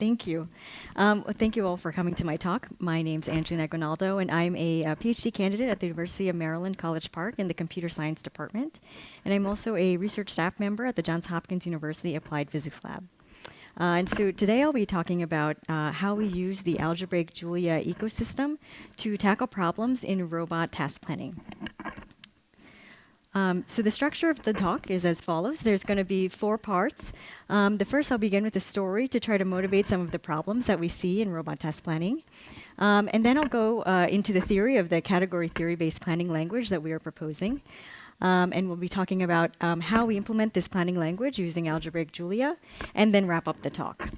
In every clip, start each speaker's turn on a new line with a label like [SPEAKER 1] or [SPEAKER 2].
[SPEAKER 1] Thank you. Thank you all for coming to my talk. My name's Angeline Aguinaldo, and I'm a PhD candidate at the University of Maryland, College Park in the Computer Science Department. And I'm also a research staff member at the Johns Hopkins University Applied Physics Lab. And so today I'll be talking about how we use the algebraic Julia ecosystem to tackle problems in robot task planning. So the structure of the talk is as follows. There's going to be 4 parts. The first, I'll begin with a story to try to motivate some of the problems that we see in robot task planning. And then I'll go into the theory of the category theory-based planning language that we are proposing. And we'll be talking about how we implement this planning language using algebraic Julia, and then wrap up the talk.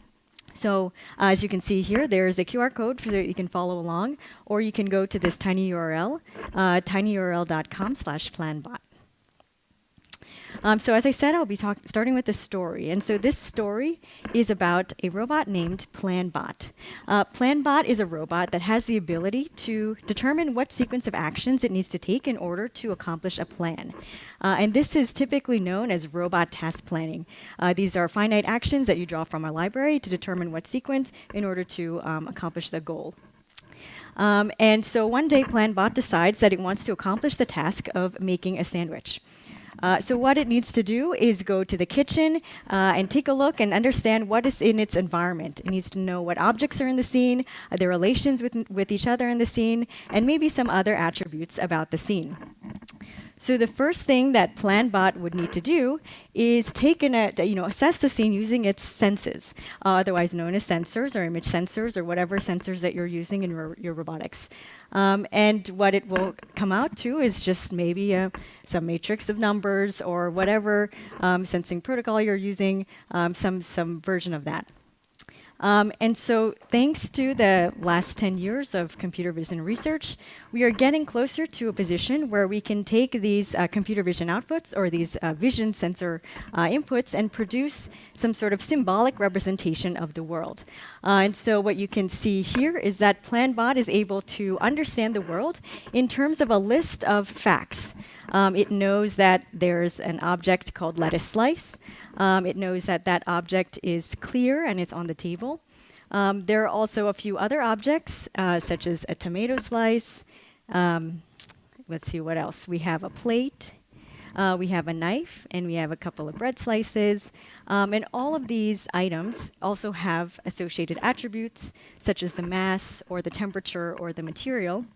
[SPEAKER 1] So as you can see here, there's a QR code so that you can follow along, or you can go to this tiny URL, tinyurl.com/planbot. So as I said, I'll be starting with the story. And so this story is about a robot named PlanBot. PlanBot is a robot that has the ability to determine what sequence of actions it needs to take in order to accomplish a plan. And this is typically known as robot task planning. These are finite actions that you draw from a library to determine what sequence in order to accomplish the goal. And so one day, PlanBot decides that it wants to accomplish the task of making a sandwich. So what it needs to do is go to the kitchen and take a look and understand what is in its environment. It needs to know what objects are in the scene, their relations with each other in the scene, and maybe some other attributes about the scene. So the first thing that PlanBot would need to do is assess the scene using its senses, otherwise known as sensors or image sensors or whatever sensors that you're using in your robotics. And what it will come out to is just maybe some matrix of numbers or whatever sensing protocol you're using, some version of that. And so thanks to the last 10 years of computer vision research, we are getting closer to a position where we can take these computer vision outputs or these vision sensor inputs and produce some sort of symbolic representation of the world. And so what you can see here is that PlanBot is able to understand the world in terms of a list of facts. It knows that there's an object called lettuce slice. It knows that that object is clear and it's on the table. There are also a few other objects, such as a tomato slice. Let's see what else. We have a plate, we have a knife, and we have a couple of bread slices. And all of these items also have associated attributes, such as the mass or the temperature or the material.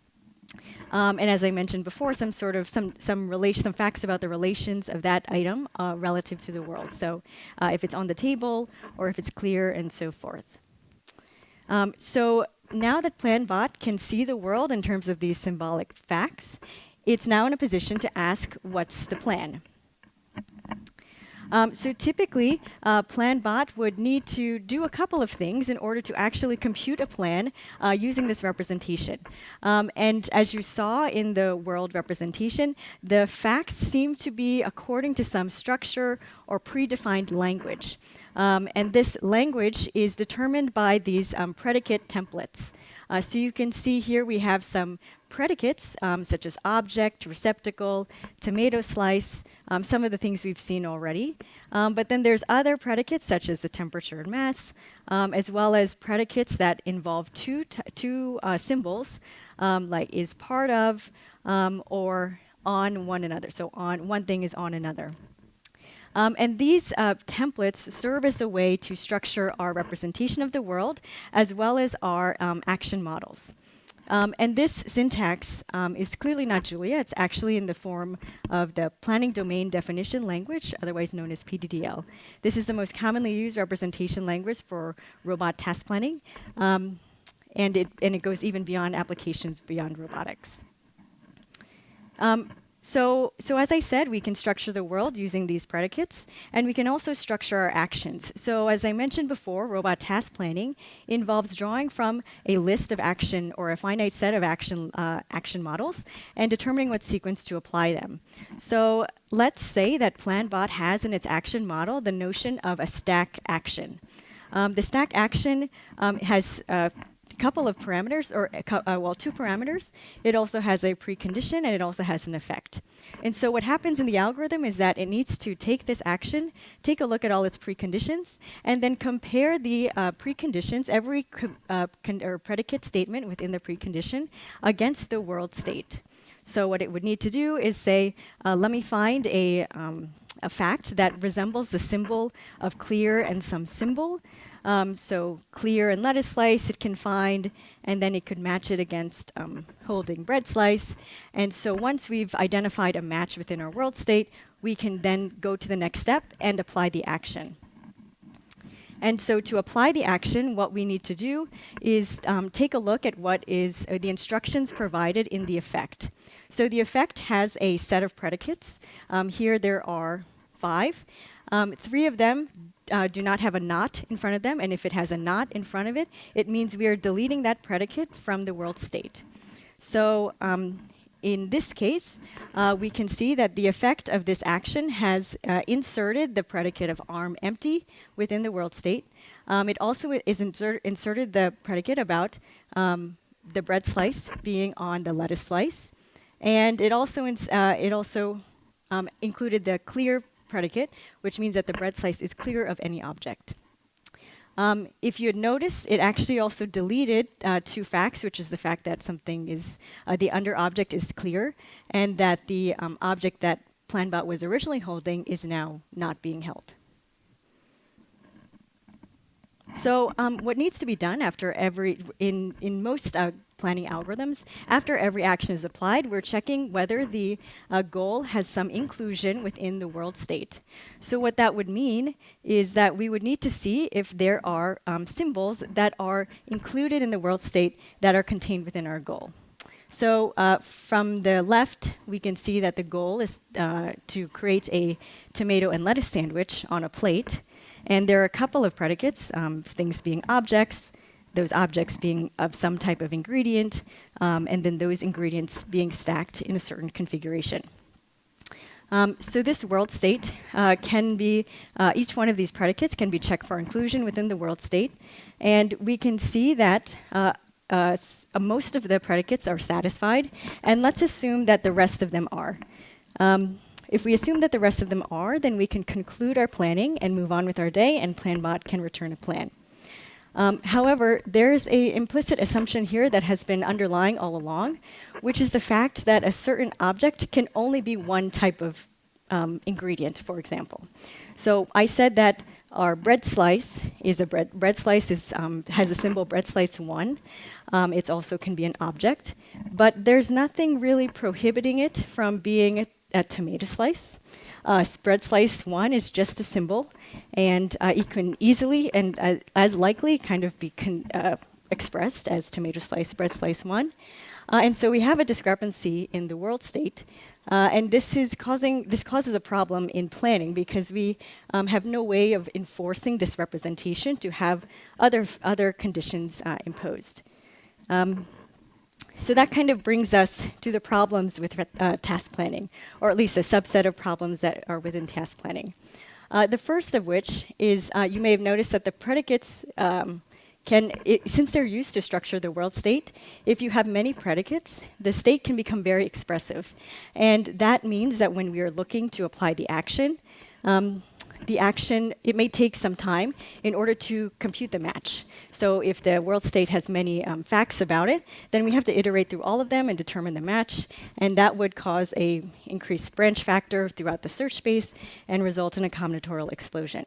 [SPEAKER 1] And as I mentioned before, some facts about the relations of that item relative to the world. So if it's on the table or if it's clear and so forth. So now that PlanBot can see the world in terms of these symbolic facts, it's now in a position to ask, what's the plan? So typically, PlanBot would need to do a couple of things in order to actually compute a plan using this representation. And as you saw in the world representation, the facts seem to be according to some structure or predefined language. And this language is determined by these predicate templates. So you can see here we have some predicates, such as object, receptacle, tomato slice, some of the things we've seen already. But then there's other predicates, such as the temperature and mass, as well as predicates that involve two symbols, like is part of or on one another. So on one thing is on another. And these templates serve as a way to structure our representation of the world, as well as our action models. And this syntax is clearly not Julia. It's actually in the form of the Planning Domain Definition Language, otherwise known as PDDL. This is the most commonly used representation language for robot task planning, and it goes even beyond applications beyond robotics. So as I said, we can structure the world using these predicates, and we can also structure our actions. So as I mentioned before, robot task planning involves drawing from a list of action or a finite set of action models and determining what sequence to apply them. So let's say that PlanBot has in its action model the notion of a stack action. The stack action has couple of parameters, or two parameters. It also has a precondition, and it also has an effect. And so what happens in the algorithm is that it needs to take this action, take a look at all its preconditions, and then compare the preconditions, every or predicate statement within the precondition, against the world state. So what it would need to do is say, let me find a fact that resembles the symbol of clear and some symbol. So clear and lettuce slice it can find, and then it could match it against holding bread slice. And so once we've identified a match within our world state, we can then go to the next step and apply the action. And so to apply the action, what we need to do is take a look at what is the instructions provided in the effect. So the effect has a set of predicates. Here there are 5. 3 of them do not have a not in front of them, and if it has a not in front of it, it means we are deleting that predicate from the world state. So in this case, we can see that the effect of this action has inserted the predicate of arm empty within the world state. It also is inserted the predicate about the bread slice being on the lettuce slice. And it also included the clear predicate, which means that the bread slice is clear of any object. If you had noticed, it actually also deleted 2 facts, which is the fact that something is, the under object is clear, and that the object that PlanBot was originally holding is now not being held. So what needs to be done after in most planning algorithms, after every action is applied, we're checking whether the goal has some inclusion within the world state. So what that would mean is that we would need to see if there are symbols that are included in the world state that are contained within our goal. So from the left, we can see that the goal is to create a tomato and lettuce sandwich on a plate. And there are a couple of predicates, things being objects, those objects being of some type of ingredient, and then those ingredients being stacked in a certain configuration. So this world state can be, each one of these predicates can be checked for inclusion within the world state. And we can see that most of the predicates are satisfied. And let's assume that the rest of them are. If we assume that the rest of them are, then we can conclude our planning and move on with our day, and PlanBot can return a plan. However, there's an implicit assumption here that has been underlying all along, which is the fact that a certain object can only be one type of ingredient, for example. So I said that our bread slice is a bread slice has a symbol bread slice 1. It also can be an object, but there's nothing really prohibiting it from being a tomato slice. Bread slice 1 is just a symbol, and it can easily and as likely kind of be expressed as tomato slice, bread slice 1. And so we have a discrepancy in the world state, and this causes a problem in planning because we have no way of enforcing this representation to have other conditions imposed. So that kind of brings us to the problems with task planning, or at least a subset of problems that are within task planning. The first of which is you may have noticed that the predicates since they're used to structure the world state, if you have many predicates, the state can become very expressive. And that means that when we are looking to apply the action, it may take some time in order to compute the match. So if the world state has many facts about it, then we have to iterate through all of them and determine the match. And that would cause an increased branch factor throughout the search space and result in a combinatorial explosion.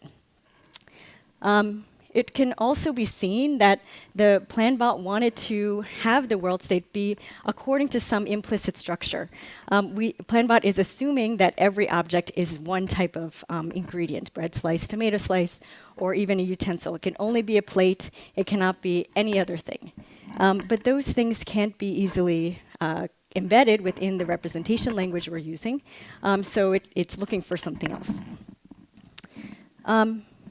[SPEAKER 1] It can also be seen that the PlanBot wanted to have the world state be according to some implicit structure. PlanBot is assuming that every object is one type of ingredient, bread slice, tomato slice, or even a utensil. It can only be a plate. It cannot be any other thing. But those things can't be easily embedded within the representation language we're using. So it's looking for something else.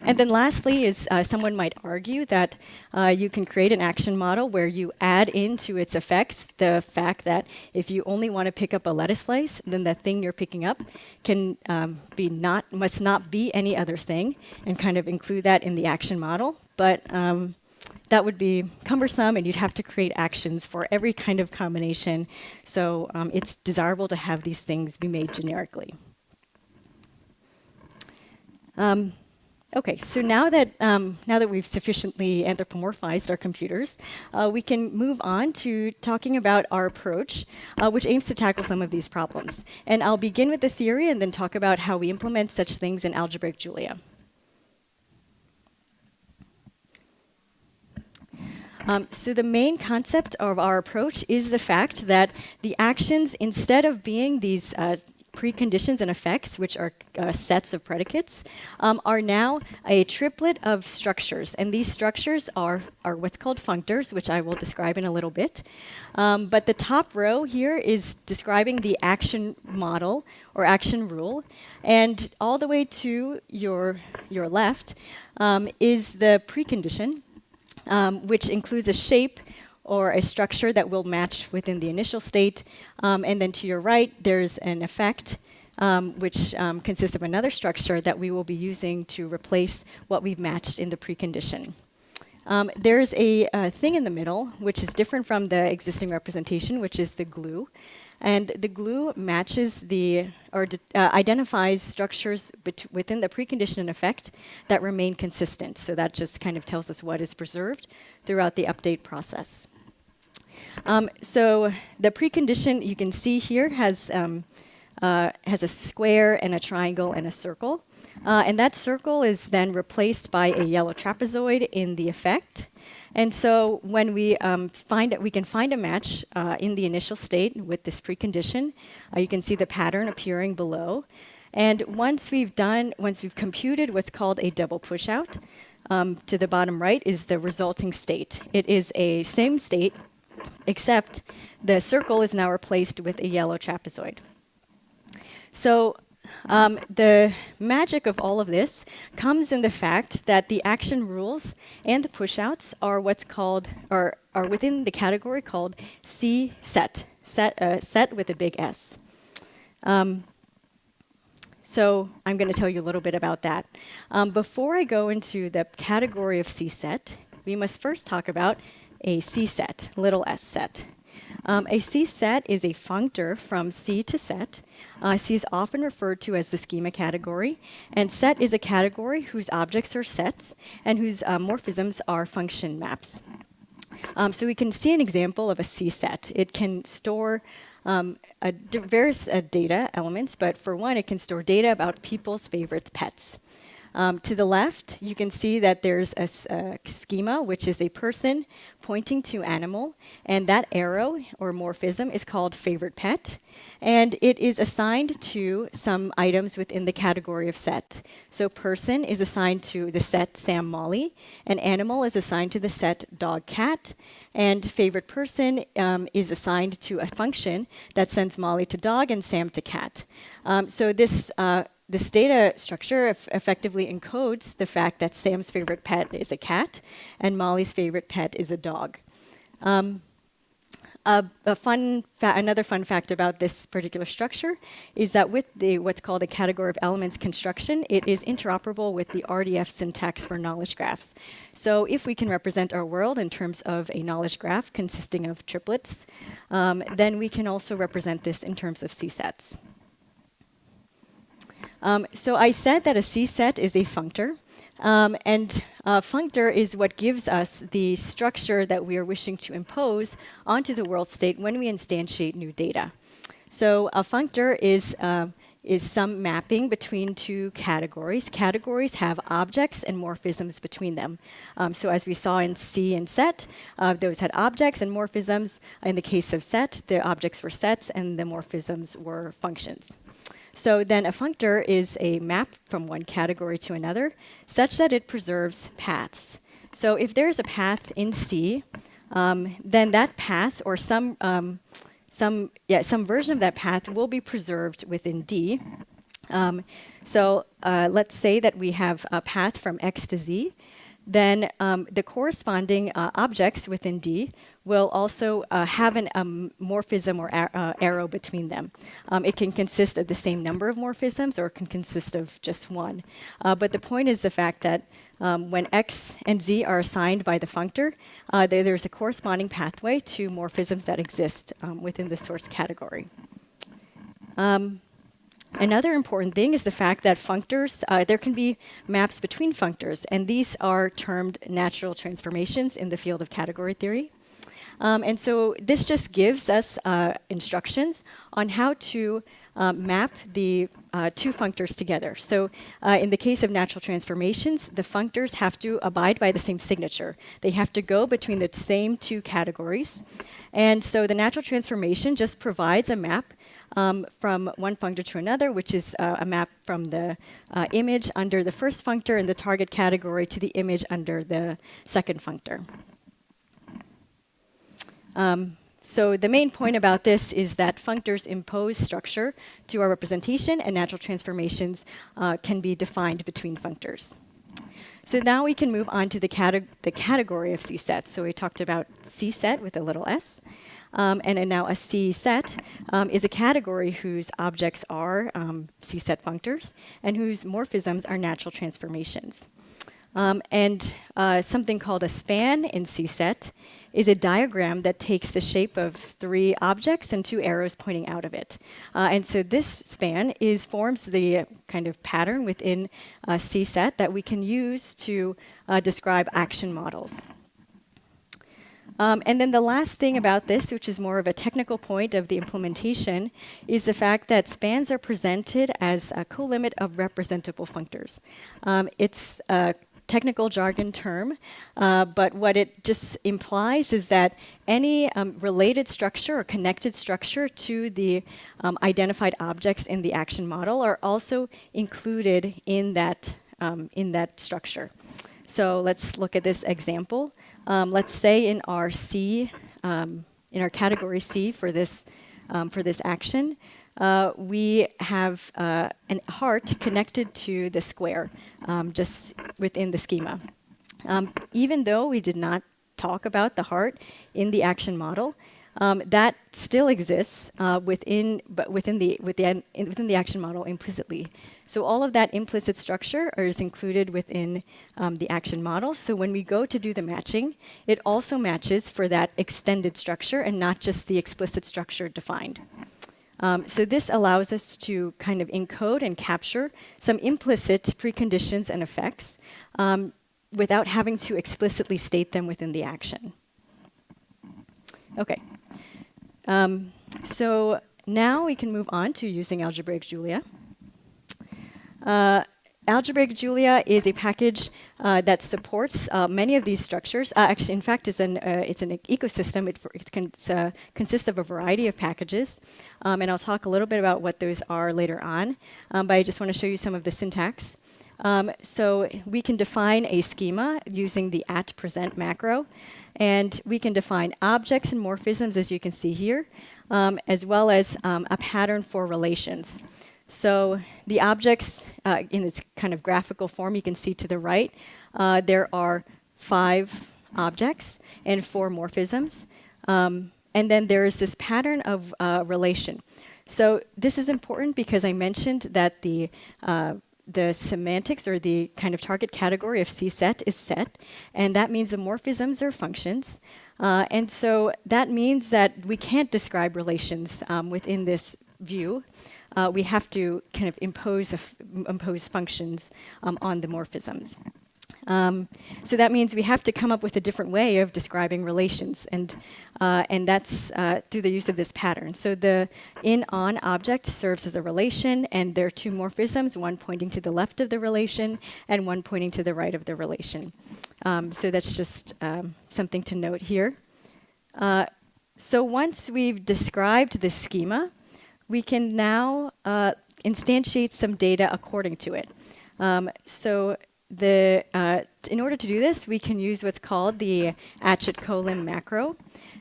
[SPEAKER 1] And then lastly is someone might argue that you can create an action model where you add into its effects the fact that if you only want to pick up a lettuce slice, then the thing you're picking up can must not be any other thing, and kind of include that in the action model. But that would be cumbersome, and you'd have to create actions for every kind of combination. So it's desirable to have these things be made generically. Okay, so now that we've sufficiently anthropomorphized our computers, we can move on to talking about our approach, which aims to tackle some of these problems. And I'll begin with the theory and then talk about how we implement such things in algebraic Julia. So the main concept of our approach is the fact that the actions, instead of being these preconditions and effects, which are sets of predicates, are now a triplet of structures. And these structures are what's called functors, which I will describe in a little bit. But the top row here is describing the action model or action rule. And all the way to your left is the precondition, which includes a shape or a structure that will match within the initial state. And then to your right, there's an effect, which consists of another structure that we will be using to replace what we've matched in the precondition. There's a thing in the middle, which is different from the existing representation, which is the glue. And the glue matches identifies structures within the precondition and effect that remain consistent. So that just kind of tells us what is preserved throughout the update process. So the precondition you can see here has a square and a triangle and a circle. And that circle is then replaced by a yellow trapezoid in the effect. And so when we we can find a match in the initial state with this precondition, you can see the pattern appearing below. And once we've computed what's called a double pushout, to the bottom right is the resulting state. It is a same state, except the circle is now replaced with a yellow trapezoid. So the magic of all of this comes in the fact that the action rules and the pushouts are what's called, are within the category called C set with a big S. So I'm going to tell you a little bit about that. Before I go into the category of C set, we must first talk about a C set, little s set. A C set is a functor from C to set. C is often referred to as the schema category, and set is a category whose objects are sets and whose morphisms are function maps. So we can see an example of a C set. It can store various data elements, but for one, it can store data about people's favorite pets. To the left, you can see that there's a schema, which is a person pointing to animal, and that arrow or morphism is called favorite pet, and it is assigned to some items within the category of set. So person is assigned to the set Sam Molly, and animal is assigned to the set dog cat, and favorite person is assigned to a function that sends Molly to dog and Sam to cat. So this data structure effectively encodes the fact that Sam's favorite pet is a cat and Molly's favorite pet is a dog. Another fun fact about this particular structure is that with what's called a category of elements construction, it is interoperable with the RDF syntax for knowledge graphs. So if we can represent our world in terms of a knowledge graph consisting of triplets, then we can also represent this in terms of C-sets. So I said that a C-set is a functor, and functor is what gives us the structure that we are wishing to impose onto the world state when we instantiate new data. So a functor is some mapping between two categories. Categories have objects and morphisms between them. So as we saw in C and set, those had objects and morphisms. In the case of set, the objects were sets and the morphisms were functions. So then a functor is a map from one category to another such that it preserves paths. So if there's a path in C, then that path or some version of that path will be preserved within D. So let's say that we have a path from X to Z. Then the corresponding objects within D will also have a morphism or arrow between them. It can consist of the same number of morphisms or it can consist of just one. But the point is the fact that when x and z are assigned by the functor, there's a corresponding pathway to morphisms that exist within the source category. Another important thing is the fact that functors, there can be maps between functors, and these are termed natural transformations in the field of category theory. And so this just gives us instructions on how to map the two functors together. So in the case of natural transformations, the functors have to abide by the same signature. They have to go between the same two categories. And so the natural transformation just provides a map from one functor to another, which is a map from the image under the first functor in the target category to the image under the second functor. So the main point about this is that functors impose structure to our representation, and natural transformations can be defined between functors. So now we can move on to the category of C-set. So we talked about C-set with a little s. And then now a C-set is a category whose objects are C-set functors and whose morphisms are natural transformations. And something called a span in C-set is a diagram that takes the shape of 3 objects and 2 arrows pointing out of it. And so this span forms the kind of pattern within C-set that we can use to describe action models. And then the last thing about this, which is more of a technical point of the implementation, is the fact that spans are presented as a colimit of representable functors. It's a technical jargon term, but what it just implies is that any related structure or connected structure to the identified objects in the action model are also included in that structure. So let's look at this example. Let's say in our category C for this action, we have a heart connected to the square just within the schema. Even though we did not talk about the heart in the action model, that still exists within the action model implicitly. So all of that implicit structure is included within the action model. So when we go to do the matching, it also matches for that extended structure and not just the explicit structure defined. So this allows us to kind of encode and capture some implicit preconditions and effects without having to explicitly state them within the action. Okay. So now we can move on to using algebraic Julia. Algebraic Julia is a package that supports many of these structures. Actually, in fact, it's an ecosystem. It consists of a variety of packages. And I'll talk a little bit about what those are later on. But I just want to show you some of the syntax. So we can define a schema using the @present macro. And we can define objects and morphisms, as you can see here, as well as a pattern for relations. So the objects, in its kind of graphical form, you can see to the right, there are 5 objects and 4 morphisms. And then there is this pattern of relation. So this is important because I mentioned that the semantics or the kind of target category of C-set is set, and that means the morphisms are functions. And so that means that we can't describe relations within this view. We have to kind of impose functions on the morphisms. So that means we have to come up with a different way of describing relations, and that's through the use of this pattern. So the in-on object serves as a relation, and there are 2 morphisms, one pointing to the left of the relation and one pointing to the right of the relation. So that's just something to note here. So once we've described the schema, we can now instantiate some data according to it. So in order to do this, we can use what's called the @colim macro.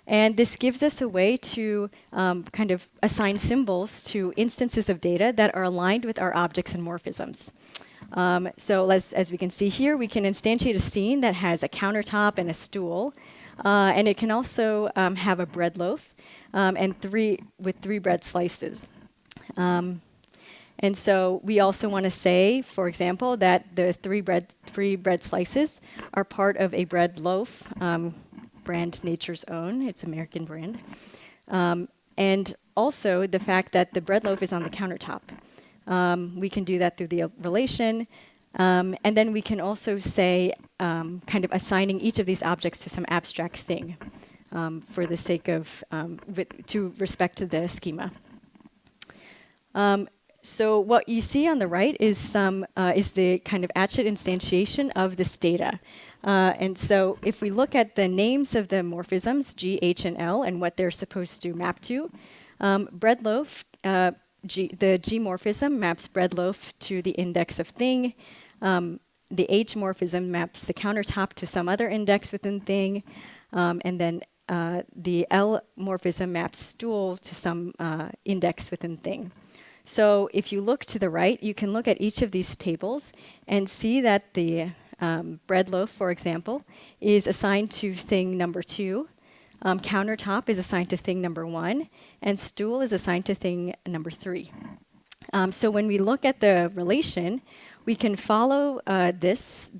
[SPEAKER 1] And this gives us a way to kind of assign symbols to instances of data that are aligned with our objects and morphisms. So as we can see here, we can instantiate a scene that has a countertop and a stool. And it can also have a bread loaf and 3 bread slices. And so we also want to say, for example, that the three bread slices are part of a bread loaf, brand Nature's Own. It's American brand. And also the fact that the bread loaf is on the countertop. We can do that through the relation. And then we can also say, kind of assigning each of these objects to some abstract thing for the sake of, to respect to the schema. So what you see on the right is the kind of Atchit instantiation of this data. And so if we look at the names of the morphisms, G, H, and L, and what they're supposed to map to, bread loaf, the G morphism maps bread loaf to the index of thing. The H morphism maps the countertop to some other index within thing. And then the L morphism maps stool to some index within thing. So if you look to the right, you can look at each of these tables and see that the bread loaf, for example, is assigned to thing number 2. Countertop is assigned to thing number 1. And stool is assigned to thing number 3. So when we look at the relation, we can follow the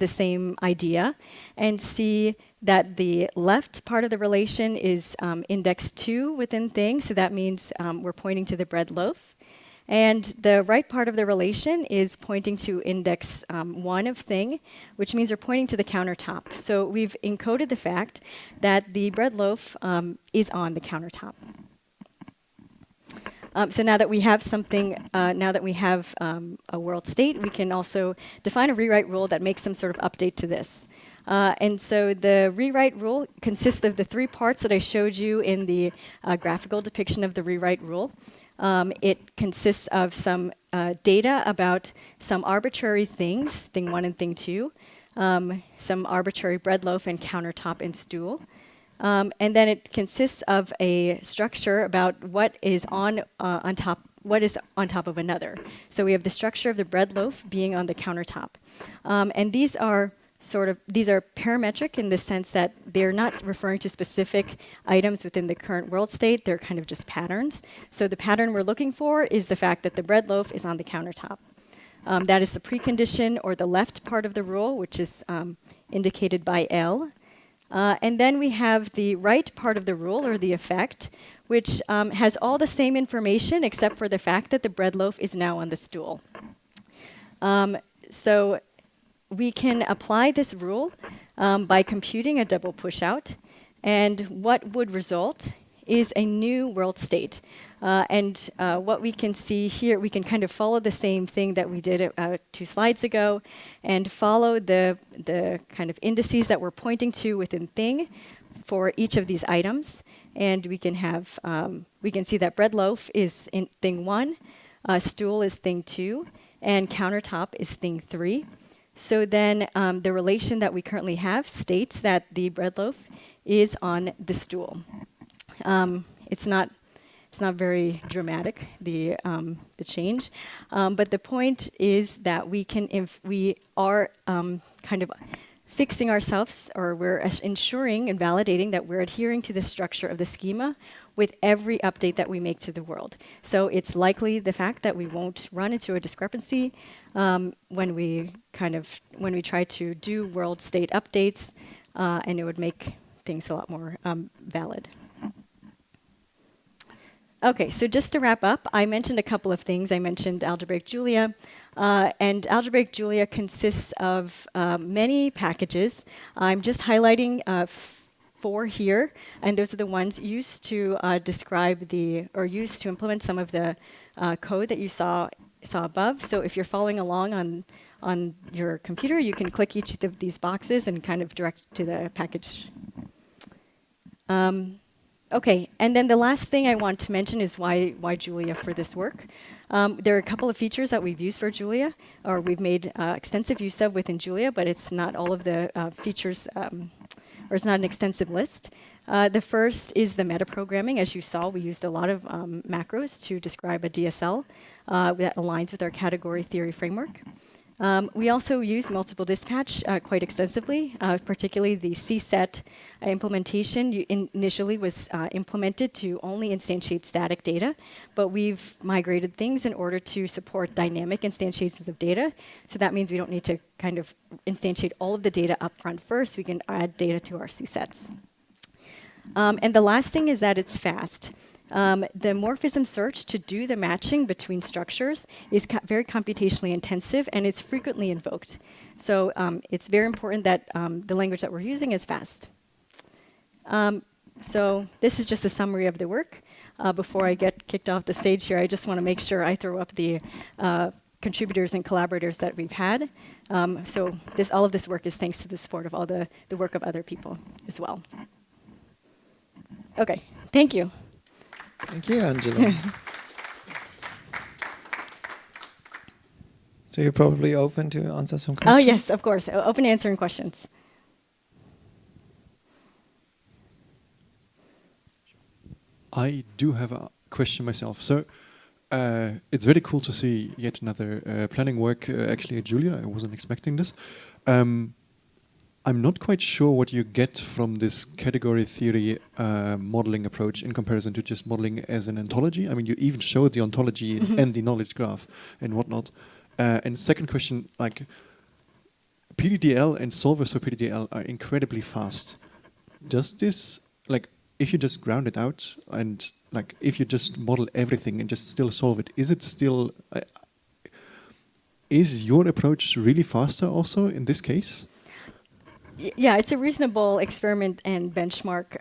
[SPEAKER 1] same idea, and see that the left part of the relation is index 2 within thing. So that means we're pointing to the bread loaf. And the right part of the relation is pointing to index 1 of thing, which means we're pointing to the countertop. So we've encoded the fact that the bread loaf is on the countertop. So now that we have something, now that we have a world state, we can also define a rewrite rule that makes some sort of update to this. And so the rewrite rule consists of the 3 parts that I showed you in the graphical depiction of the rewrite rule. It consists of some data about some arbitrary things, thing 1 and thing 2, some arbitrary bread loaf and countertop and stool. And then it consists of a structure about what is on top of another. So we have the structure of the bread loaf being on the countertop. And these are parametric in the sense that they're not referring to specific items within the current world state. They're kind of just patterns. So the pattern we're looking for is the fact that the bread loaf is on the countertop. That is the precondition, or the left part of the rule, which is indicated by L. And then we have the right part of the rule, or the effect, which has all the same information except for the fact that the bread loaf is now on the stool. So we can apply this rule by computing a double pushout, and what would result is a new world state. And what we can see here, we can kind of follow the same thing that we did 2 slides ago, and follow the kind of indices that we're pointing to within thing for each of these items. And we can have, we can see that bread loaf is in thing 1, stool is thing 2, and countertop is thing 3. So then the relation that we currently have states that the bread loaf is on the stool. It's not very dramatic, the change, but the point is that we can, if we are kind of fixing ourselves, or we're ensuring and validating that we're adhering to the structure of the schema with every update that we make to the world. So it's likely the fact that we won't run into a discrepancy when we try to do world state updates, and it would make things a lot more valid. Okay, so just to wrap up, I mentioned a couple of things. I mentioned algebraic Julia, and algebraic Julia consists of many packages. I'm just highlighting 4 here, and those are the ones used to describe used to implement some of the code that you saw above. So if you're following along on your computer, you can click each of these boxes and kind of direct to the package. Okay, and then the last thing I want to mention is why Julia for this work. There are a couple of features that we've used for Julia, or we've made extensive use of within Julia, but it's not all of the features, or it's not an extensive list. The first is the metaprogramming. As you saw, we used a lot of macros to describe a DSL that aligns with our category theory framework. We also use multiple dispatch quite extensively, particularly the CSET implementation initially was implemented to only instantiate static data, but we've migrated things in order to support dynamic instantiations of data. So that means we don't need to kind of instantiate all of the data up front first. We can add data to our CSETs. And the last thing is that it's fast. The morphism search to do the matching between structures is very computationally intensive, and it's frequently invoked. So it's very important that the language that we're using is fast. So this is just a summary of the work. Before I get kicked off the stage here, I just want to make sure I throw up the contributors and collaborators that we've had. So all of this work is thanks to the support of all the work of other people as well. Okay, thank you.
[SPEAKER 2] Thank you, Angela. So you're probably open to answer some questions?
[SPEAKER 1] Oh, yes, of course. Open to answering questions.
[SPEAKER 3] I do have a question myself. So it's very cool to see yet another planning work actually at Julia. I wasn't expecting this. I'm not quite sure what you get from this category theory modeling approach in comparison to just modeling as an ontology. I mean, you even showed the ontology and the knowledge graph and whatnot. And second question, like PDDL and solvers for PDDL are incredibly fast. Does this, like, if you just ground it out and like if you just model everything and just still solve it, is it still, is your approach really faster also in this case?
[SPEAKER 1] Yeah, it's a reasonable experiment and benchmark.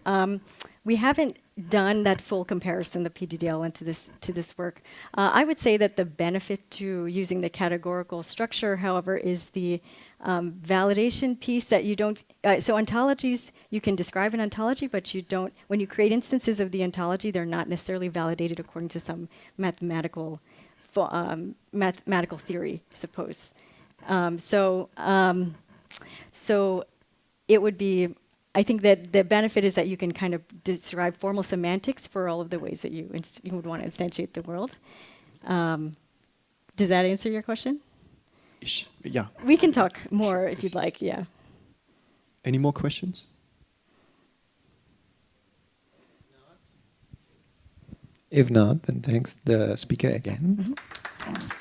[SPEAKER 1] We haven't done that full comparison, the PDDL, into this work. I would say that the benefit to using the categorical structure, however, is the validation piece that you don't. So ontologies, you can describe an ontology, but you don't. When you create instances of the ontology, they're not necessarily validated according to some mathematical theory, suppose. So it would be, I think that the benefit is that you can kind of describe formal semantics for all of the ways that you would want to instantiate the world. Does that answer your question?
[SPEAKER 3] Yeah.
[SPEAKER 1] We can talk more if you'd like, yeah.
[SPEAKER 3] Any more questions?
[SPEAKER 2] If not, then thanks the speaker again.
[SPEAKER 1] Mm-hmm.